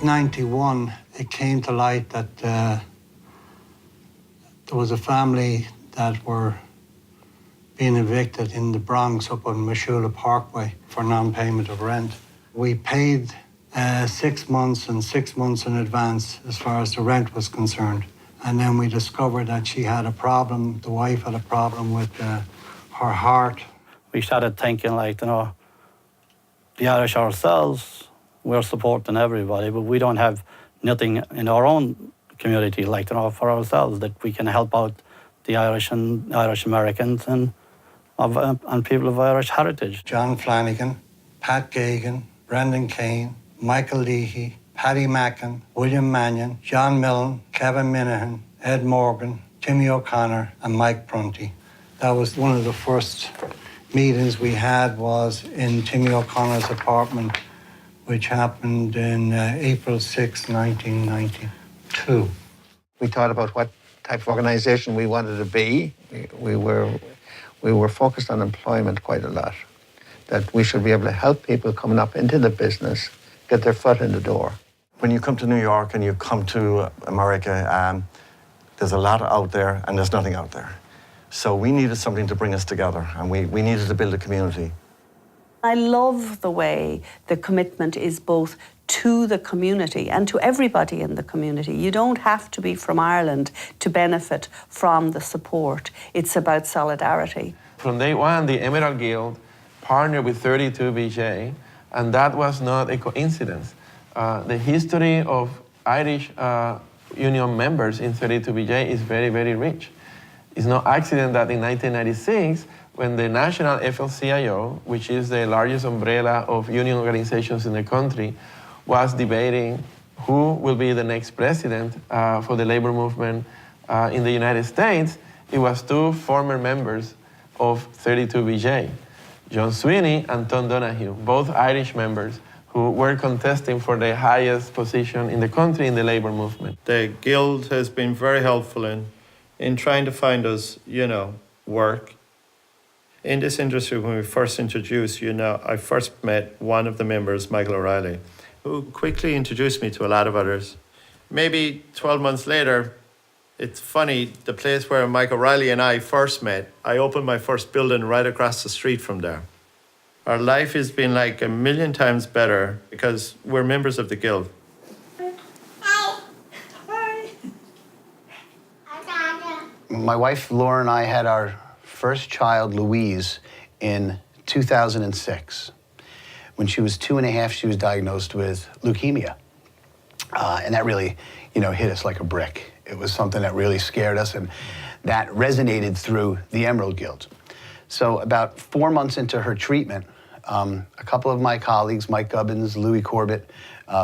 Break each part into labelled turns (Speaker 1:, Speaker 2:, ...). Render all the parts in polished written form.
Speaker 1: 1991, it came to light that there was a family that were being evicted in the Bronx up on Mashula Parkway for non-payment of rent. We paid 6 months and 6 months in advance as far as the rent was concerned. And then we discovered that she had a problem, the wife had a problem with her heart.
Speaker 2: We started thinking like, the Irish ourselves, we're supporting everybody, but we don't have nothing in our own community like, for ourselves that we can help out the Irish and Irish Americans and people of Irish heritage.
Speaker 1: John Flanagan, Pat Gagan, Brendan Kane, Michael Leahy, Paddy Mackin, William Mannion, John Millen, Kevin Minahan, Ed Morgan, Timmy O'Connor, and Mike Prunty. That was one of the first meetings we had was in Timmy O'Connor's apartment, which happened in April 6, 1992.
Speaker 3: We thought about what type of organisation we wanted to be. We were focused on employment quite a lot, that we should be able to help people coming up into the business get their foot in the door.
Speaker 4: When you come to New York and you come to America, there's a lot out there and there's nothing out there. So we needed something to bring us together, and we needed to build a community.
Speaker 5: I love the way the commitment is both to the community and to everybody in the community. You don't have to be from Ireland to benefit from the support. It's about solidarity.
Speaker 6: From day one, the Emerald Guild partnered with 32BJ, and that was not a coincidence. The history of Irish union members in 32BJ is very, very rich. It's no accident that in 1996, when the National AFL-CIO, which is the largest umbrella of union organizations in the country, was debating who will be the next president for the labor movement in the United States, it was two former members of 32BJ, John Sweeney and Tom Donahue, both Irish members who were contesting for the highest position in the country in the labor movement.
Speaker 7: The Guild has been very helpful in trying to find us, work. In this industry, when we first introduced, I first met one of the members, Michael O'Reilly, who quickly introduced me to a lot of others. Maybe 12 months later, it's funny, the place where Mike O'Reilly and I first met, I opened my first building right across the street from there. Our life has been like 1,000,000 times better because we're members of the Guild.
Speaker 8: My wife, Laura, and I had our first child, Louise, in 2006. When she was 2.5, she was diagnosed with leukemia. And that really, hit us like a brick. It was something that really scared us, and that resonated through the Emerald Guild. So about 4 months into her treatment, a couple of my colleagues, Mike Gubbins, Louis Corbett,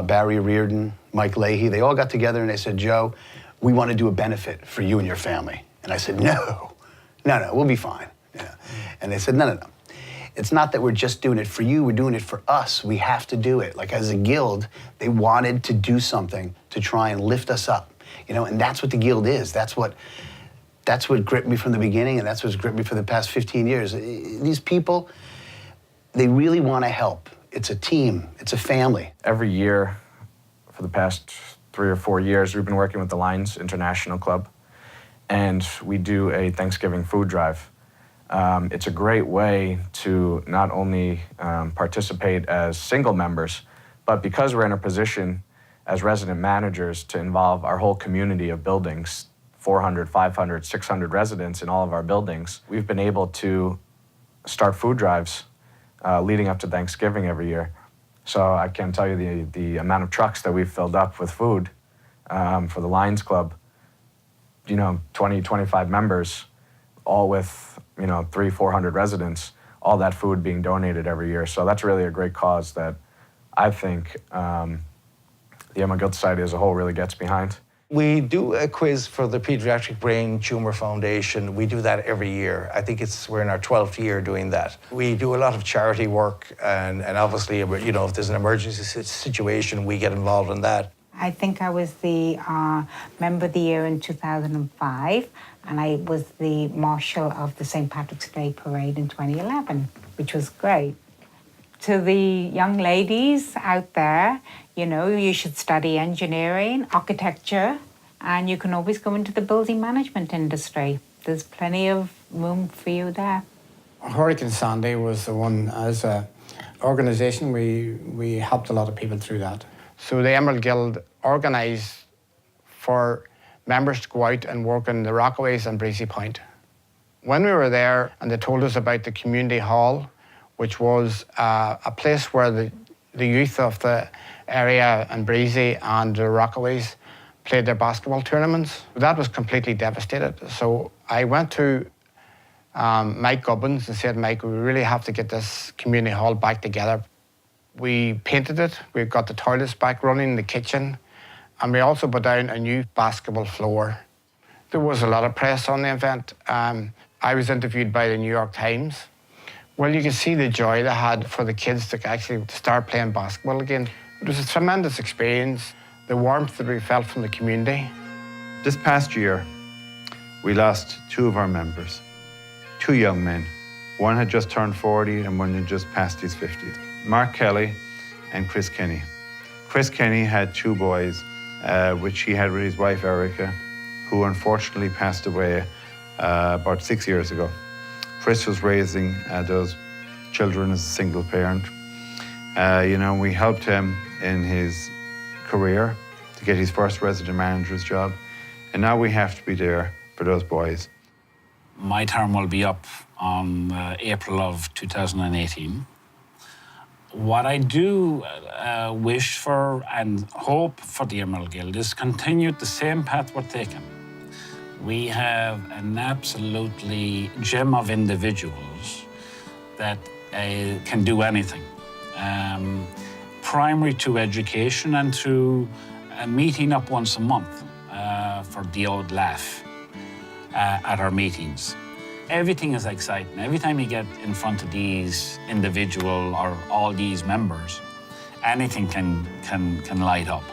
Speaker 8: Barry Reardon, Mike Leahy, they all got together and they said, Joe, we want to do a benefit for you and your family. And I said, no, we'll be fine. And they said, no. It's not that we're just doing it for you, we're doing it for us. We have to do it. Like as a guild, they wanted to do something to try and lift us up, and that's what the Guild is. That's what gripped me from the beginning, and that's what's gripped me for the past 15 years. These people, they really want to help. It's a team, it's a family.
Speaker 9: Every year for the past 3 or 4 years, we've been working with the Lions International Club, and we do a Thanksgiving food drive. It's a great way to not only participate as single members, but because we're in a position as resident managers to involve our whole community of buildings, 400, 500, 600 residents in all of our buildings, we've been able to start food drives leading up to Thanksgiving every year. So I can tell you the amount of trucks that we've filled up with food for the Lions Club, 20, 25 members, all with 300, 400 residents, all that food being donated every year. So that's really a great cause that I think the Emerald Guild Society as a whole really gets behind.
Speaker 3: We do a quiz for the Pediatric Brain Tumor Foundation. We do that every year. I think we're in our 12th year doing that. We do a lot of charity work, and obviously, if there's an emergency situation, we get involved in that.
Speaker 10: I think I was the Member of the Year in 2005, and I was the Marshal of the St. Patrick's Day Parade in 2011, which was great. To the young ladies out there, you know, you should study engineering, architecture, and you can always go into the building management industry. There's plenty of room for you there.
Speaker 11: Hurricane Sandy was the one, as an organisation, we helped a lot of people through that. So the Emerald Guild organised for members to go out and work in the Rockaways and Breezy Point. When we were there and they told us about the community hall, which was a place where the youth of the area and Breezy and the Rockaways played their basketball tournaments, that was completely devastated. So I went to Mike Gubbins and said, Mike, we really have to get this community hall back together. We painted it, we got the toilets back running in the kitchen, and we also put down a new basketball floor. There was a lot of press on the event. I was interviewed by the New York Times. Well, you can see the joy they had for the kids to actually start playing basketball again. It was a tremendous experience, the warmth that we felt from the community.
Speaker 12: This past year, we lost two of our members, two young men. One had just turned 40 and one had just passed his 50th. Mark Kelly and Chris Kenny. Chris Kenny had two boys, which he had with his wife, Erica, who unfortunately passed away about 6 years ago. Chris was raising those children as a single parent. We helped him in his career to get his first resident manager's job. And now we have to be there for those boys.
Speaker 13: My term will be up on April of 2018. What I do wish for and hope for the Emerald Guild is continue the same path we're taking. We have an absolutely gem of individuals that can do anything. Primary to education and to meeting up once a month for the old laugh at our meetings. Everything is exciting. Every time you get in front of these individual or all these members, anything can light up,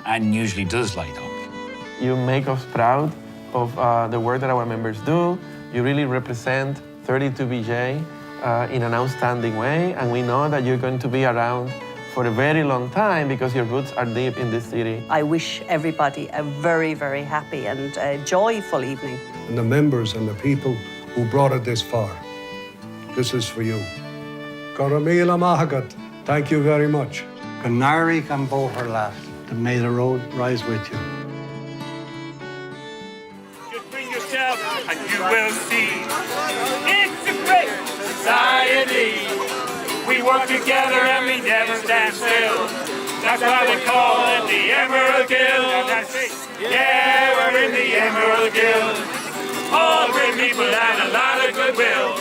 Speaker 13: and usually does light up.
Speaker 6: You make us proud of the work that our members do. You really represent 32BJ in an outstanding way, and we know that you're going to be around for a very long time because your roots are deep in this city.
Speaker 5: I wish everybody a very, very happy and joyful evening.
Speaker 14: And the members and the people who brought it this far, this is for you. Garamila Mahagat, thank you very much.
Speaker 1: Ganari can her last, to may the road rise with you.
Speaker 15: Just bring yourself and you will see. It's a great society. We work together and we never stand still. That's why they call it the Emerald Guild. And that's it. Yeah, we're in the Emerald Guild. All great people and a lot of goodwill.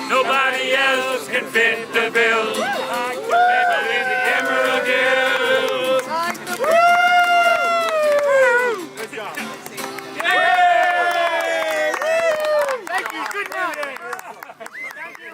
Speaker 15: Nobody else can fit the bill. We're in the Emerald Guild. Good job. Thank you. Good night. Thank you.